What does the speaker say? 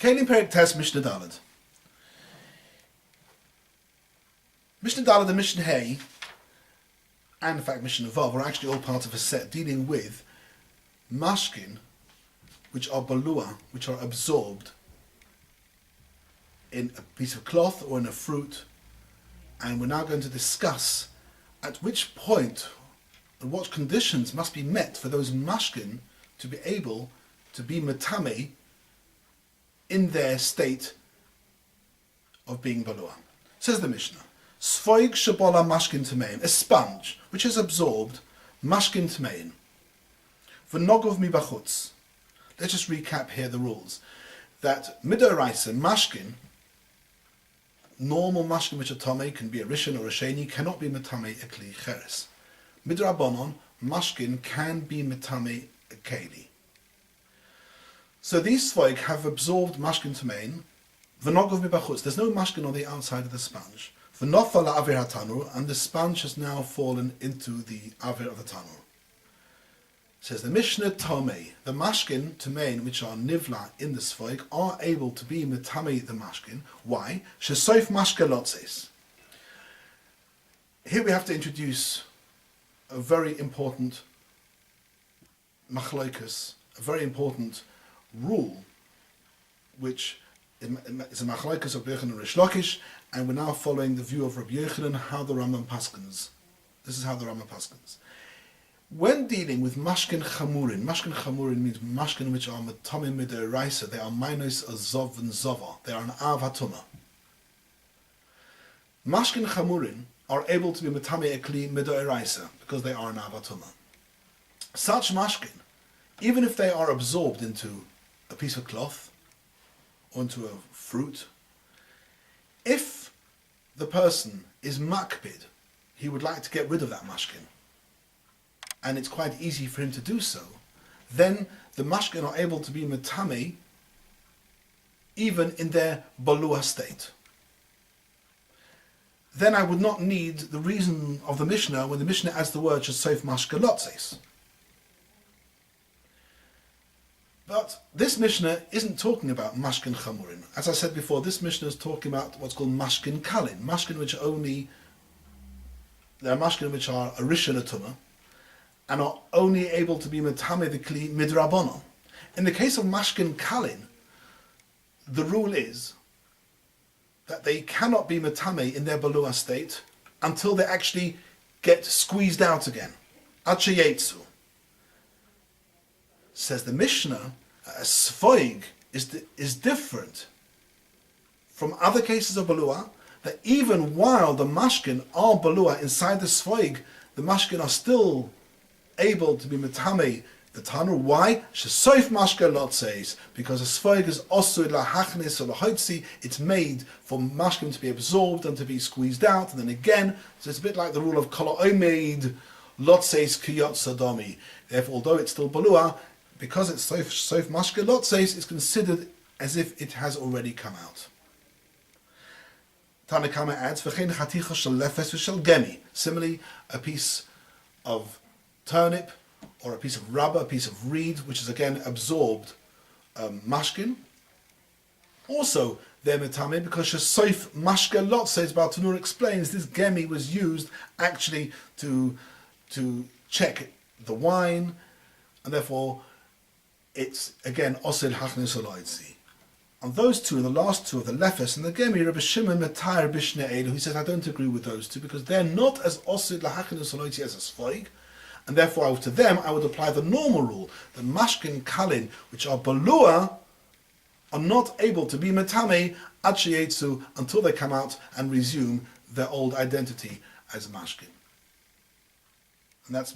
Kלים Perek Tes Mishnah Daled. Mishnah Daled and Mishnah Hay, and in fact Mishnah Vav, are actually all part of a set dealing with mashkin, which are balua, which are absorbed in a piece of cloth or in a fruit. And we're now going to discuss at which point and what conditions must be met for those mashkin to be able to be metame in their state of being balua. Says the Mishnah, Sfoig shabola mashkin tamein, a sponge which has absorbed mashkin tamein. V'nogov mi bachutz. Let's just recap here the rules. That midoraisa mashkin, normal mashkin which are tame, can be a rishon or a sheni, cannot be metame a kli cheres. Midrabanon, mashkin can be metame a keli. So these sfoig have absorbed mashkin tamein. V'nogov mi bachutz. There's no mashkin on the outside of the sponge. V'nofal la'avir hatanur, and the sponge has now fallen into the avir of the tanur. Says the Mishnah Tomei, the mashkin tamein which are nivla in the sfoig are able to be metame the mashkin. Why? Shesoif mashkelotzes. Here we have to introduce a very important machloikus, a very important rule, which is a machloikus of Rabbi Yochanan and Rish Lakish, and we're now following the view of Rabbi Yochanan, how the Rambam paskins. This is how the Rambam paskins. When dealing with mashkin chamurin means mashkin which are metamim midoraisa. They are minus a zov and zova. They are an av hatuma. Mashkin chamurin are able to be metame ekli midoraisa because they are an av hatuma. Such mashkin, even if they are absorbed into a piece of cloth or into a fruit, if the person is makbid, he would like to get rid of that mashkin, and it's quite easy for him to do so, then the mashkin are able to be metame even in their balua state. Then I would not need the reason of the Mishnah when the Mishnah adds the word shesoif mashkelotzes. But this Mishnah isn't talking about mashkin chamurin. As I said before, this Mishnah is talking about what's called mashkin kalin, mashkin which are a rishon atuma, and are only able to be metame the kli midrabanon. In the case of mashkin kalin, the rule is that they cannot be metame in their balua state until they actually get squeezed out again. Ad sheyetzu. Says the Mishnah, a sfoig is different from other cases of balua, that even while the mashkin are balua inside the sfoig, the mashkin are still able to be metame the tanur. Why? Shesoif mashkelotzes, because a sfoig is osur lahachnis or lahotzi. It's made for mashkin to be absorbed and to be squeezed out, and then again. So it's a bit like the rule of kol omeid lotzes kiyot sadomi. Therefore, although it's still balua, because it's soif mashkelotzes, it's considered as if it has already come out. Tanakama adds, v'chein chaticha shel lefes v'shel gemi. Similarly, a piece of turnip or a piece of rubber, a piece of reed, which is again absorbed mashkin. Also, they're metame because shesoif mashkelotzes. Bartanur explains this gemi was used actually to check the wine, and therefore it's again osil hachnis oloitzi. On those two, the last two of the lefes and the gemi, Rabbi Shimon Matayr Bishne Elu, he says, I don't agree with those two because they're not as osil hachnis oloitzi as a sfoig, and therefore to them I would apply the normal rule. The mashkin kalin, which are balua, are not able to be metame ad sheyetzu until they come out and resume their old identity as mashkin. And that's